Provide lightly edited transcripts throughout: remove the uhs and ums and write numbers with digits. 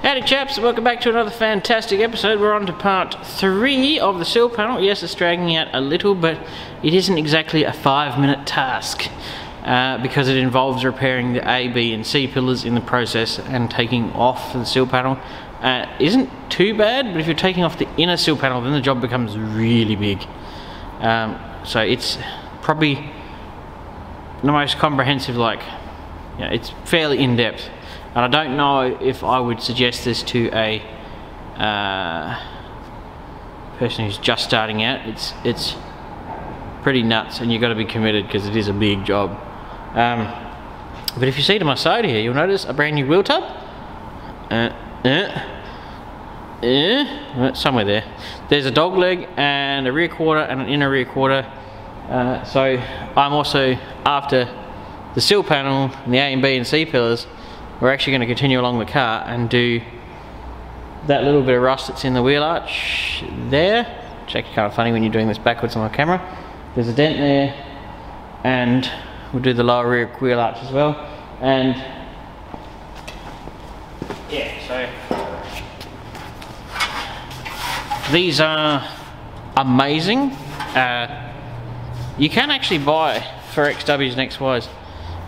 Howdy chaps, welcome back to another fantastic episode. We're on to part 3 of the sill panel. Yes, it's dragging out a little, but it isn't exactly a 5-minute task because it involves repairing the A, B and C pillars in the process and taking off the sill panel. Isn't too bad, but if you're taking off the inner sill panel, then the job becomes really big. So it's probably the most comprehensive, it's fairly in-depth. And I don't know if I would suggest this to a person who's just starting out. It's pretty nuts, and you've got to be committed because it is a big job. But if you see to my side here, you'll notice a brand new wheel tub. Somewhere there. There's a dog leg and a rear quarter and an inner rear quarter. So I'm also after the sill panel and the A and B and C pillars. We're actually going to continue along the car and do that little bit of rust that's in the wheel arch there. It's actually kind of funny when you're doing this backwards on the camera. There's a dent there, and we'll do the lower rear wheel arch as well. And yeah, so these are amazing. You can actually buy for XWs and XYs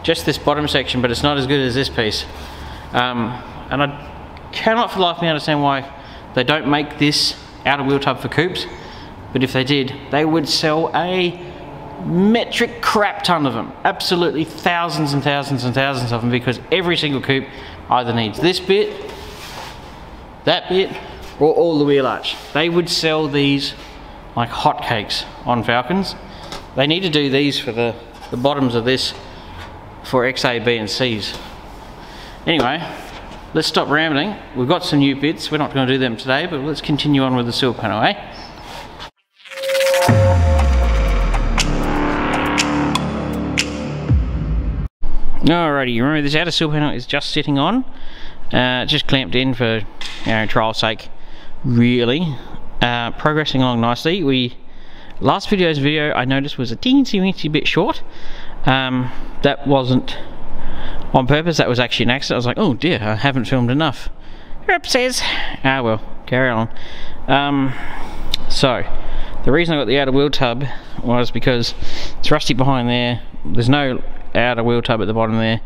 just this bottom section, but it's not as good as this piece. And I cannot for the life of me understand why they don't make this outer wheel tub for coupes, but if they did, they would sell a metric crap ton of them. Absolutely thousands and thousands and thousands of them, because every single coupe either needs this bit, that bit, or all the wheel arch. They would sell these like hotcakes on Falcons. They need to do these for the bottoms of this for XA, B and Cs. Anyway, let's stop rambling. We've got some new bits. We're not going to do them today, but let's continue on with the sill panel, eh? Alrighty, you remember this outer sill panel is just sitting on. Just clamped in for trial sake, really. Progressing along nicely. Last video's video I noticed was a teensy bit short. That wasn't on purpose, that was actually an accident. I was like, oh dear, I haven't filmed enough. Oopsies. Ah well, carry on. So, the reason I got the outer wheel tub was because it's rusty behind there. There's no outer wheel tub at the bottom there.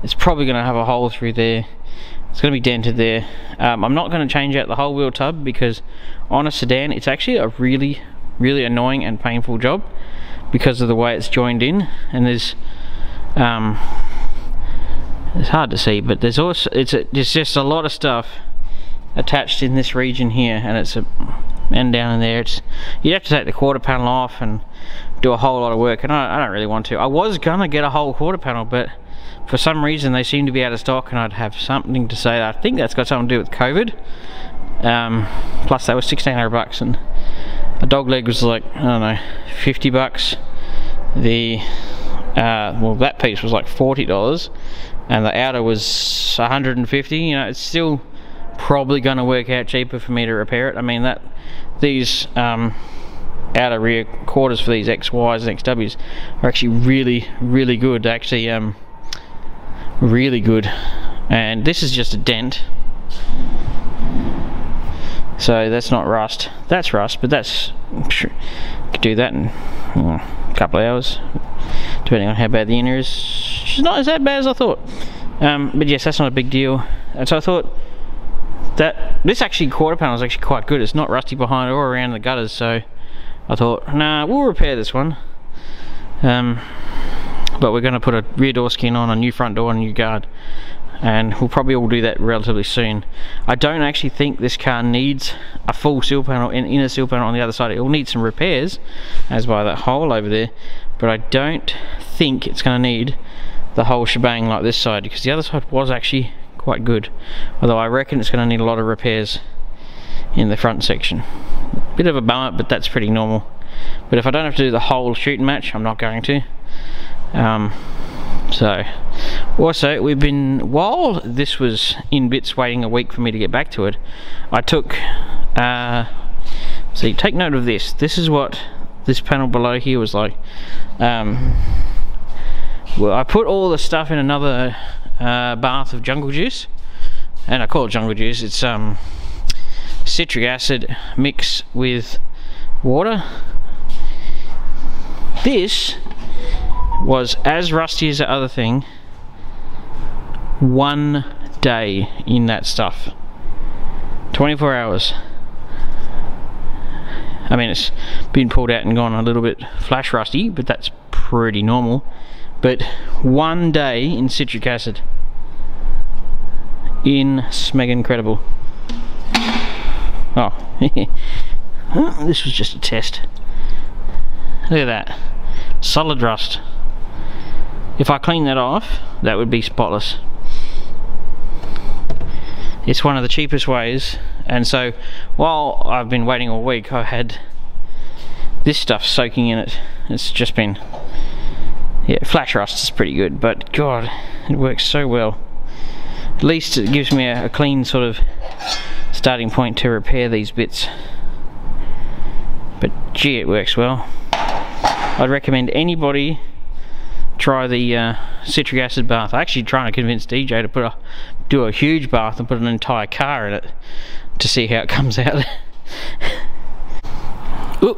It's probably going to have a hole through there. It's going to be dented there. I'm not going to change out the whole wheel tub because on a sedan it's actually a really annoying and painful job because of the way it's joined in, and there's it's hard to see, but there's also there's just a lot of stuff attached in this region here, and down in there. You'd have to take the quarter panel off and do a whole lot of work, and I don't really want to. I was gonna get a whole quarter panel, but for some reason they seem to be out of stock, and I'd have something to say. I think that's got something to do with COVID. Plus they were $1,600 and a dog leg was like, I don't know, $50. The well, that piece was like $40, and the outer was $150. You know, it's still probably going to work out cheaper for me to repair it. I mean, these outer rear quarters for these XYs and XWs are actually really good. Actually, really good. And this is just a dent. So that's not rust. That's rust, but that's, you could do that in a couple of hours, depending on how bad the inner is. It's not as that bad as I thought. But yes, that's not a big deal. And so I thought that this actually quarter panel is actually quite good. It's not rusty behind or around the gutters, so I thought, nah, we'll repair this one. But we're going to put a rear door skin on, a new front door and a new guard. And we'll probably all do that relatively soon. I don't actually think this car needs a full sill panel and inner sill panel on the other side. It will need some repairs, as by that hole over there, but I don't think it's going to need the whole shebang like this side, because the other side was actually quite good, although I reckon it's going to need a lot of repairs in the front section. Bit of a bummer, but that's pretty normal. But if I don't have to do the whole shooting match, I'm not going to. So also, we've been, while this was in bits waiting a week for me to get back to it, I took see, take note of this. This is what this panel below here was like. Well, I put all the stuff in another bath of jungle juice, and I call it jungle juice. It's citric acid mixed with water. This was as rusty as the other thing. 1 day in that stuff. 24 hours. I mean, it's been pulled out and gone a little bit flash rusty, but that's pretty normal. But 1 day in citric acid. Smeg incredible. Oh, this was just a test. Look at that. Solid rust. If I clean that off, that would be spotless. It's one of the cheapest ways, and so while I've been waiting all week, I've had this stuff soaking in it. It's just been, yeah, flash rust is pretty good, but God, it works so well. At least it gives me a clean sort of starting point to repair these bits. But gee, it works well. I'd recommend anybody try the citric acid bath. I'm actually trying to convince DJ to do a huge bath and put an entire car in it to see how it comes out. Ooh,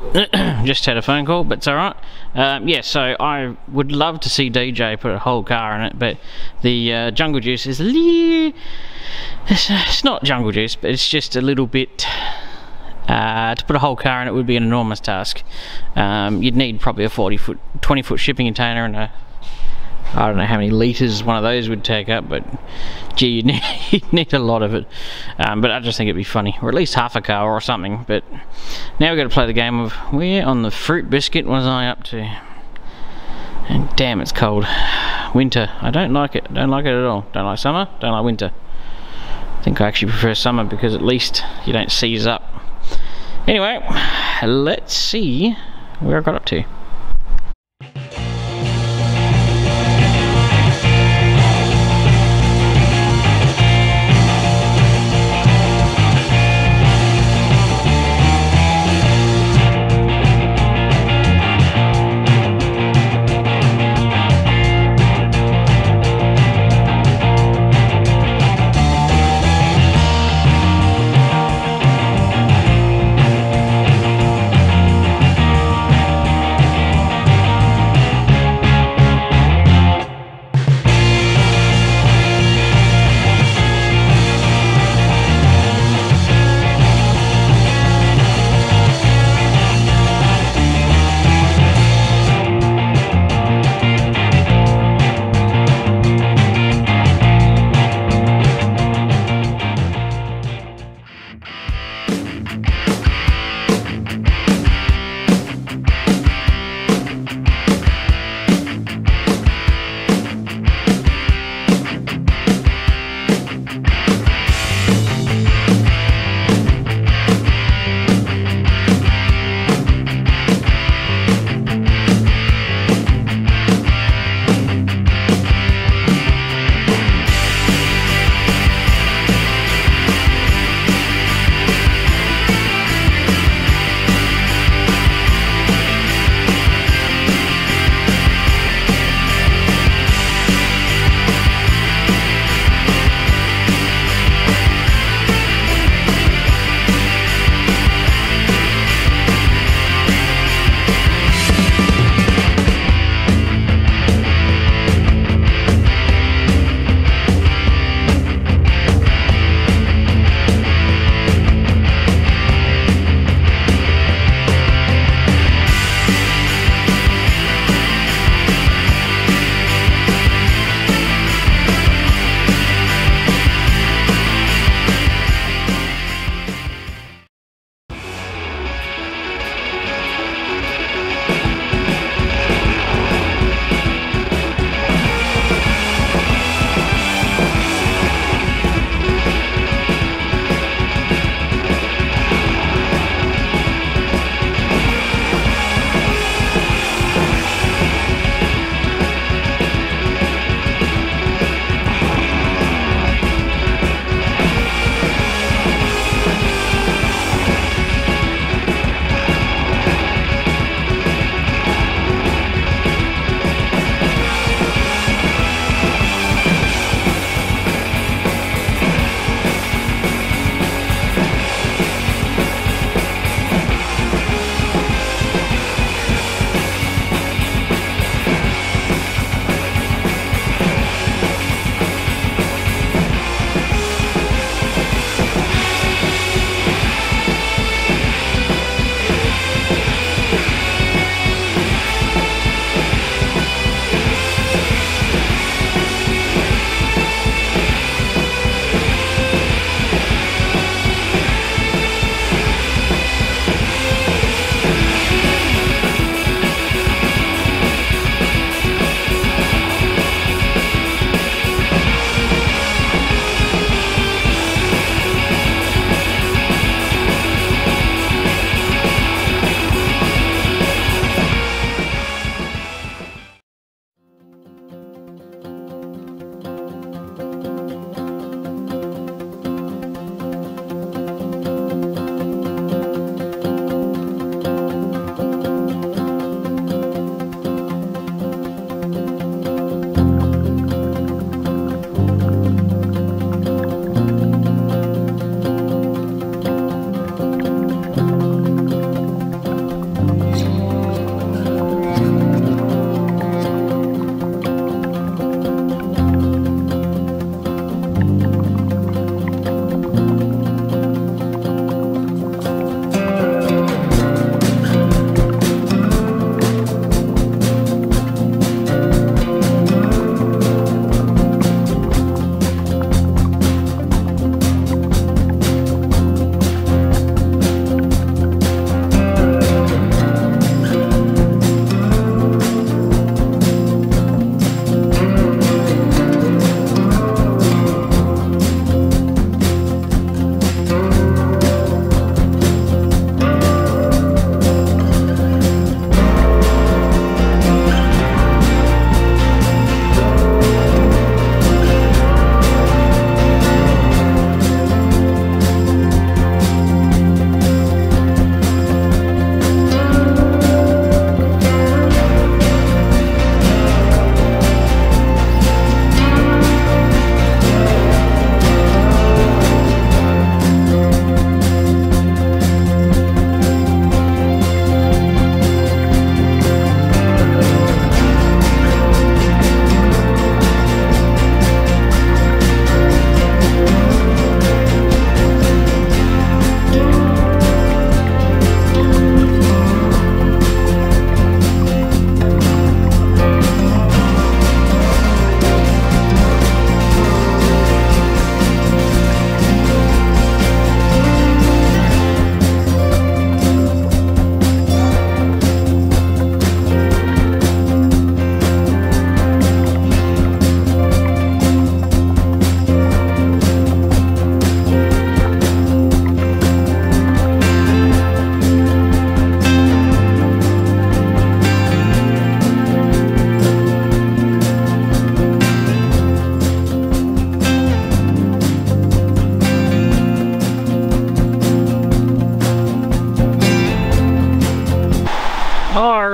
just had a phone call, but it's alright. Yeah, so I would love to see DJ put a whole car in it, but the jungle juice is it's not jungle juice, but it's just a little bit. To put a whole car in it would be an enormous task. You'd need probably a 20-foot shipping container and I don't know how many litres one of those would take up, but gee, you'd need a lot of it. But I just think it'd be funny, or at least half a car or something. But now we've got to play the game of where on the fruit biscuit was I up to? And damn, it's cold. Winter. I don't like it. Don't like it at all. Don't like summer. Don't like winter. I think I actually prefer summer because at least you don't seize up. Anyway, let's see where I got up to.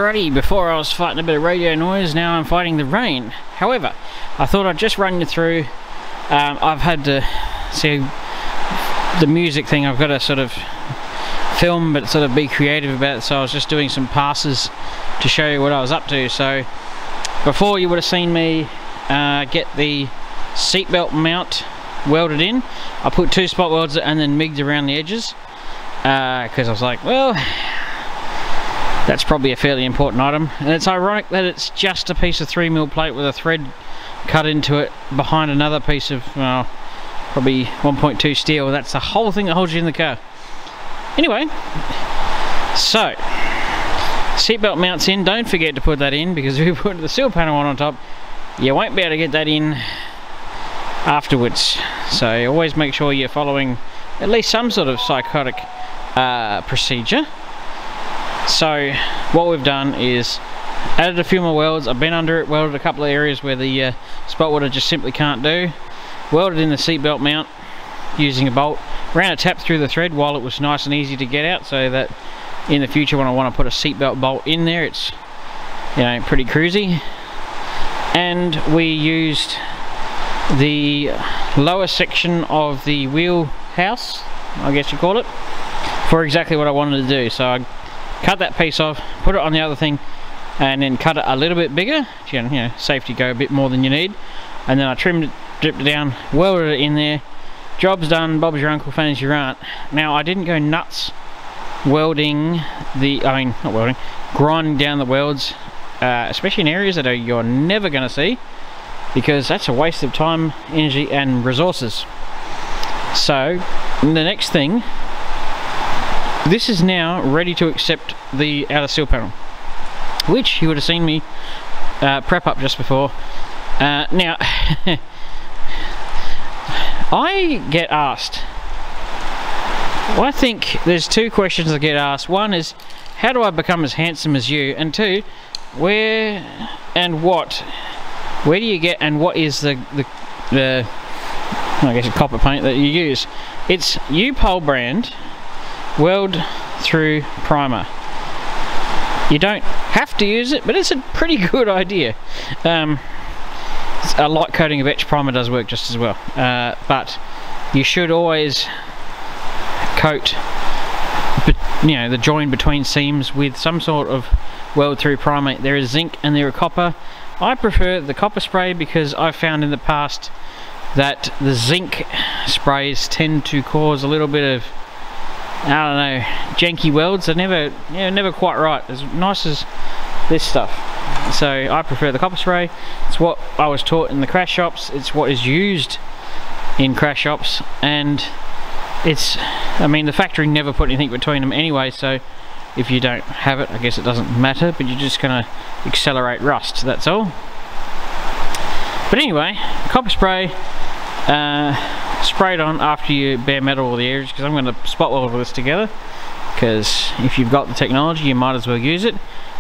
Alrighty, before I was fighting a bit of radio noise, now I'm fighting the rain. However, I thought I'd just run you through. I've had to see the music thing. I've got to sort of film but sort of be creative about it, so I was just doing some passes to show you what I was up to. So before, you would have seen me get the seatbelt mount welded in. I put 2 spot welds and then MIG'd around the edges because I was like, well, that's probably a fairly important item. And it's ironic that it's just a piece of 3mm plate with a thread cut into it behind another piece of, well, probably 1.2 steel. That's the whole thing that holds you in the car. Anyway, so seatbelt mounts in. Don't forget to put that in, because if you put the sill panel on top, you won't be able to get that in afterwards. So you always make sure you're following at least some sort of psychotic procedure. So what we've done is added a few more welds. I've been under it, welded a couple of areas where the spot welder just simply can't do. Welded in the seatbelt mount using a bolt. Ran a tap through the thread while it was nice and easy to get out, so that in the future when I want to put a seatbelt bolt in there, it's, you know, pretty cruisy. And we used the lower section of the wheel house, I guess you call it, for exactly what I wanted to do. So I cut that piece off, put it on the other thing, and then cut it a little bit bigger, you know, safety go a bit more than you need. And then I trimmed it, dripped it down, welded it in there. Job's done, Bob's your uncle, fan's your aunt. Now, I didn't go nuts welding the, not welding, grinding down the welds, especially in areas that you're never going to see, because that's a waste of time, energy and resources. So the next thing, this is now ready to accept the outer sill panel, which you would have seen me prep up just before. Now I get asked, well, I think there's 2 questions I get asked. One is, how do I become as handsome as you? And 2, where and what? Where do you get and what is the I guess a copper paint that you use? It's U-Pole brand weld through primer. You don't have to use it, but it's a pretty good idea. A light coating of etch primer does work just as well, but you should always coat, you know, the join between seams with some sort of weld through primer. There is zinc and there is copper. I prefer the copper spray because I've found in the past that the zinc sprays tend to cause a little bit of, I don't know, janky welds. They're never quite right, as nice as this stuff. So I prefer the copper spray. It's what I was taught in the crash shops. It's what is used in crash shops, and it's, I mean, the factory never put anything between them anyway, so if you don't have it, I guess it doesn't matter, but you're just gonna accelerate rust, that's all. But anyway, copper spray, sprayed on after you bare metal all the areas, because I'm going to spot weld all this together, because if you've got the technology, you might as well use it.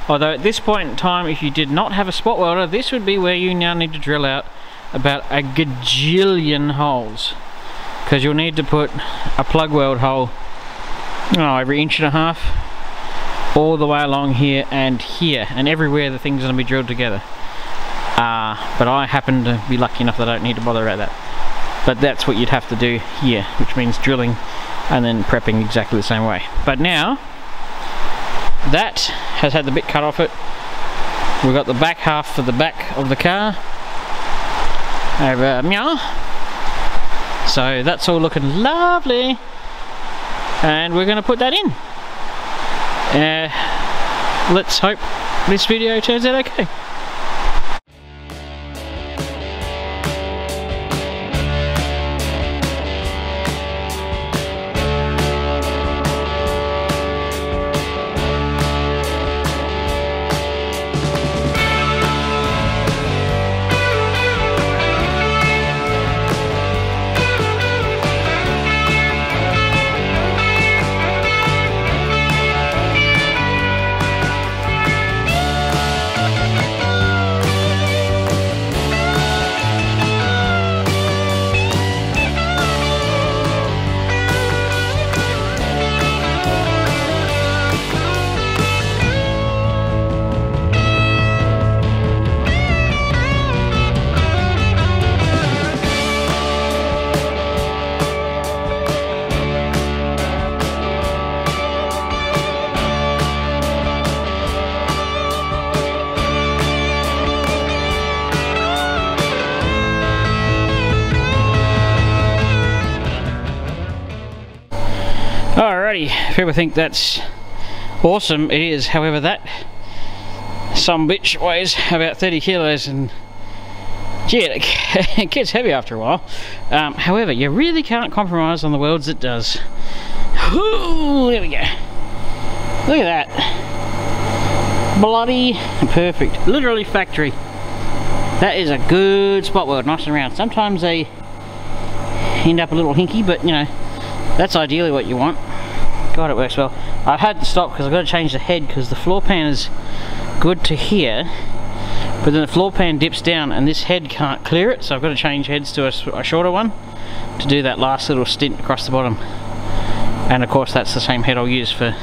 Although at this point in time, if you did not have a spot welder, this would be where you now need to drill out about a gajillion holes, because you'll need to put a plug weld hole every 1.5 inches all the way along here, and everywhere the thing's going to be drilled together. But I happen to be lucky enough that I don't need to bother about that. But that's what you'd have to do here, which means drilling and then prepping exactly the same way. But now that has had the bit cut off it, we've got the back half for the back of the car over meow. So that's all looking lovely, and we're going to put that in. Let's hope this video turns out okay. Alrighty, if people think that's awesome, it is. However, that some bitch weighs about 30 kilos and gee, it gets heavy after a while. However, you really can't compromise on the welds it does. Ooh, there we go. Look at that. Bloody perfect. Literally factory. That is a good spot weld, nice and round. Sometimes they end up a little hinky, but you know, that's ideally what you want. God, it works well. I've had to stop because I've got to change the head because the floor pan is good to here, but then the floor pan dips down and this head can't clear it, so I've got to change heads to a shorter one to do that last little stint across the bottom. And of course that's the same head I'll use for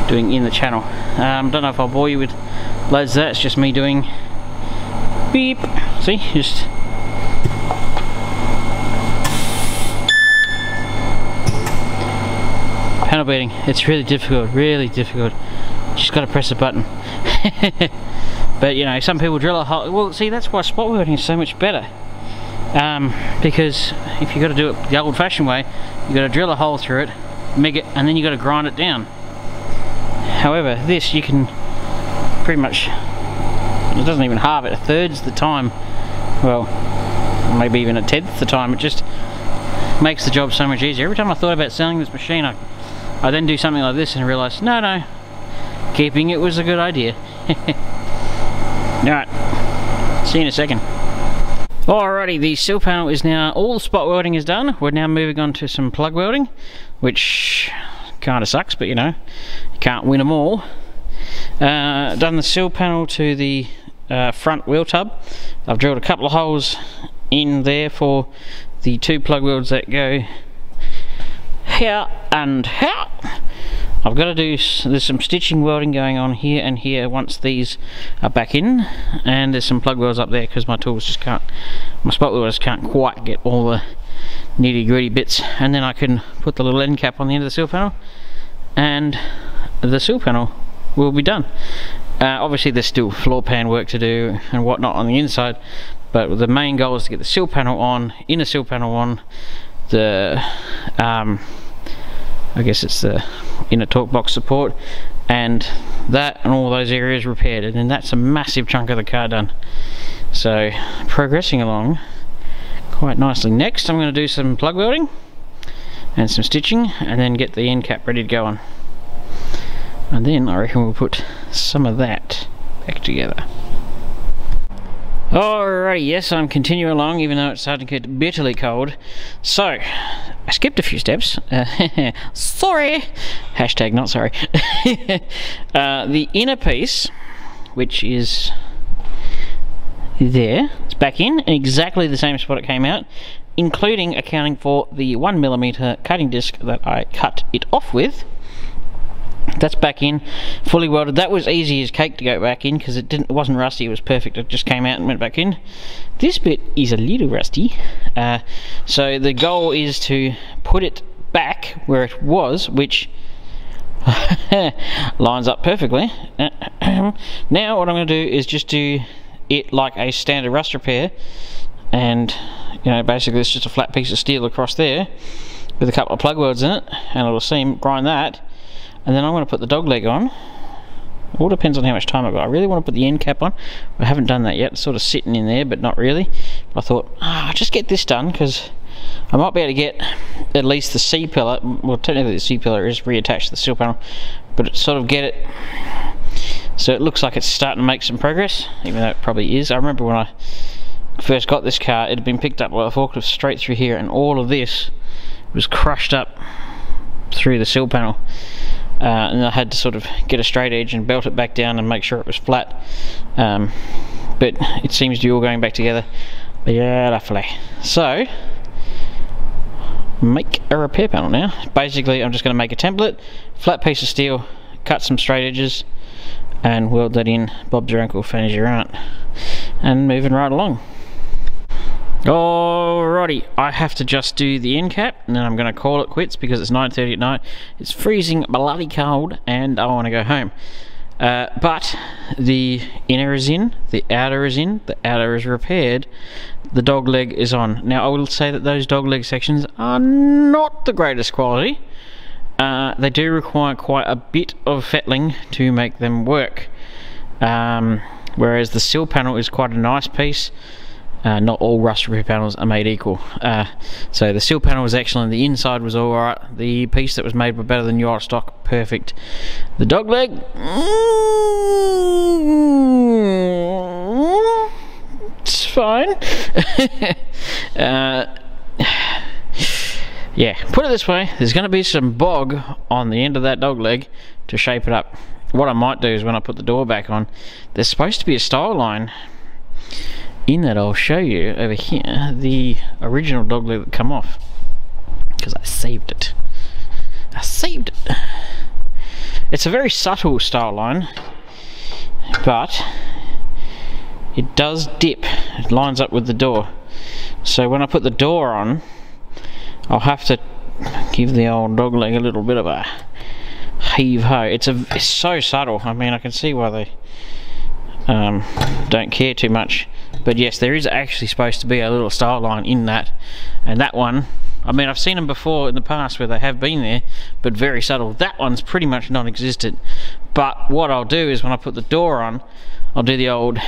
doing in the channel. Don't know if I'll bore you with loads of that, it's just me doing beep. See, just panel beating. It's really difficult, really difficult. Just got to press a button. But you know, some people drill a hole. Well, see, that's why spot welding is so much better. Because if you got to do it the old-fashioned way, you got to drill a hole through it, make it, and then you got to grind it down. However, this you can pretty much. It doesn't even halve it. A third's the time. Well, maybe even a tenth the time. It just makes the job so much easier. Every time I thought about selling this machine, I then do something like this and realised, no, keeping it was a good idea. Alright, see you in a second. Alrighty, the sill panel is now, all the spot welding is done. We're now moving on to some plug welding, which kind of sucks, but you know, you can't win them all. Done the sill panel to the front wheel tub. I've drilled a couple of holes in there for the 2 plug welds that go here and here. I've got to do, there's some stitching welding going on here and here once these are back in, and there's some plug welds up there because my tools just can't, my spot welders can't quite get all the nitty gritty bits, and then I can put the little end cap on the end of the sill panel and the sill panel will be done. Obviously there's still floor pan work to do and whatnot on the inside, but the main goal is to get the sill panel on, inner sill panel on, the I guess it's the inner torque box support, and that and all those areas repaired, and then that's a massive chunk of the car done. So progressing along quite nicely. Next I'm going to do some plug welding and some stitching, and then get the end cap ready to go on, and then I reckon we'll put some of that back together. Alrighty, yes, I'm continuing along even though it's starting to get bitterly cold. So, I skipped a few steps. Sorry! Hashtag not sorry. The inner piece, which is there, it's back in exactly the same spot it came out, including accounting for the 1mm cutting disc that I cut it off with. That's back in, fully welded. That was easy as cake to go back in because it wasn't rusty, it was perfect. It just came out and went back in. This bit is a little rusty, so the goal is to put it back where it was, which lines up perfectly. Now what I'm going to do is just do it like a standard rust repair, and you know, basically it's just a flat piece of steel across there with a couple of plug welds in it and a little seam, grind that. And then I'm going to put the dog leg on. It all depends on how much time I've got. I really want to put the end cap on. I haven't done that yet. It's sort of sitting in there, but not really. I thought, I'll just get this done because I might be able to get at least the C-pillar. Well, technically the C-pillar is reattached to the sill panel, but sort of get it so it looks like it's starting to make some progress, even though it probably is. I remember when I first got this car, it had been picked up by a forklift straight through here, and all of this was crushed up through the sill panel. And I had to sort of get a straight edge and belt it back down and make sure it was flat, but it seems to be all going back together beautifully. So make a repair panel now. Basically I'm just going to make a template, flat piece of steel, cut some straight edges and weld that in. Bob's your uncle, fanny's your aunt, and moving right along. Alrighty, I have to just do the end cap and then I'm going to call it quits because it's 9:30 at night. It's freezing bloody cold and I want to go home. But the inner is in, the outer is in, the outer is repaired, the dog leg is on. Now I will say that those dog leg sections are not the greatest quality. they do require quite a bit of fettling to make them work. Whereas the sill panel is quite a nice piece. Not all rust repair panels are made equal. So the sill panel was excellent, the inside was alright, the piece that was made was better than your stock, perfect. The dog leg, it's fine. Yeah, put it this way, there's going to be some bog on the end of that dog leg to shape it up. What I might do is when I put the door back on, there's supposed to be a style line in that I'll show you over here, the original dog leg that come off, because I saved it. It's a very subtle style line, but it does dip. It lines up with the door, so when I put the door on, I'll have to give the old dog leg a little bit of a heave-ho. It's so subtle. I mean, I can see why they don't care too much, but yes, there is actually supposed to be a little style line in that, and that one, I mean, I've seen them before in the past where they have been there, but very subtle. That one's pretty much non-existent. But what I'll do is when I put the door on, I'll do the old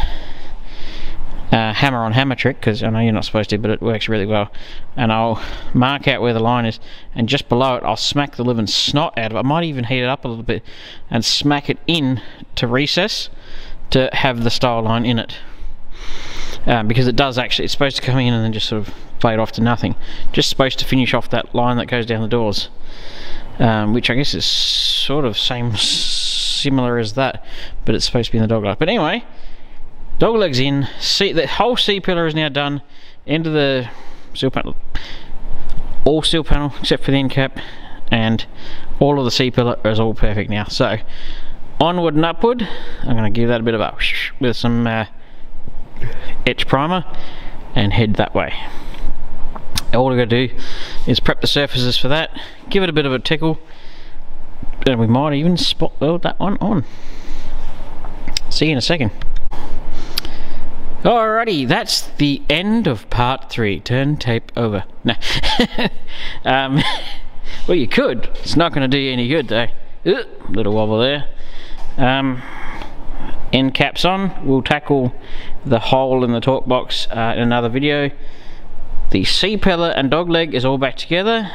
hammer on hammer trick, because I know you're not supposed to, but it works really well, and I'll mark out where the line is, and just below it I'll smack the living snot out of it. I might even heat it up a little bit and smack it in to recess to have the style line in it, because it does actually, it's supposed to come in and then just sort of fade off to nothing, just supposed to finish off that line that goes down the doors, which I guess is sort of similar as that, but it's supposed to be in the dog leg. But anyway, dog leg's in. See, the whole C-pillar is now done. End of the sill panel, all sill panel except for the end cap, and all of the C-pillar is all perfect now. So onward and upward. I'm going to give that a bit of a whoosh with some etch primer and head that way. All we're going to do is prep the surfaces for that, give it a bit of a tickle, and we might even spot weld that one on. See you in a second. Alrighty, that's the end of part 3. Turn tape over. No. Well, you could. It's not going to do you any good though. Little wobble there. End caps on. We'll tackle the hole in the torque box in another video. The C-pillar and dog leg is all back together.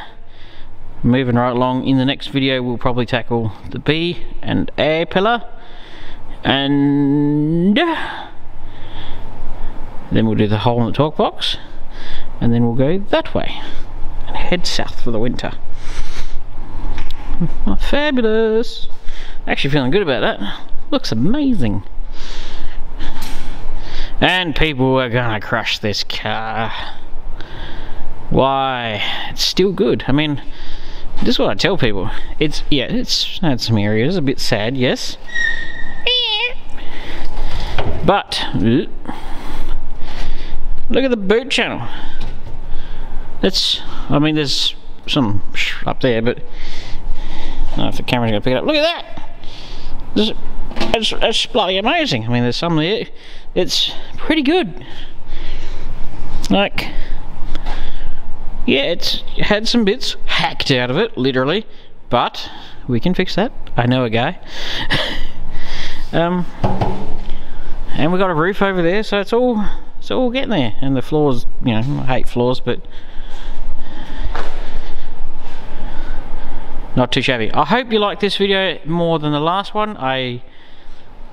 Moving right along, in the next video we'll probably tackle the B and A pillar, and then we'll do the hole in the torque box, and then we'll go that way and head south for the winter. Oh, fabulous. Actually feeling good about that. Looks amazing. And people are gonna crush this car. Why? It's still good. I mean, this is what I tell people. It's had some areas a bit sad, yes, but look at the boot channel. I mean, there's some up there, but I don't know if the camera's gonna pick it up. Look at that. It's bloody amazing. I mean, there's some there. It's pretty good. Like, yeah, it's had some bits hacked out of it, literally, but we can fix that. I know a guy. And we got a roof over there, so it's all getting there. And the floors, you know, I hate floors, but not too shabby. I hope you like this video more than the last one. I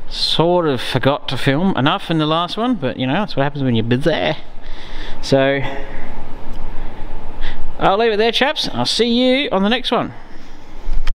sort of forgot to film enough in the last one, but you know, that's what happens when you're busy. So I'll leave it there, chaps. I'll see you on the next one.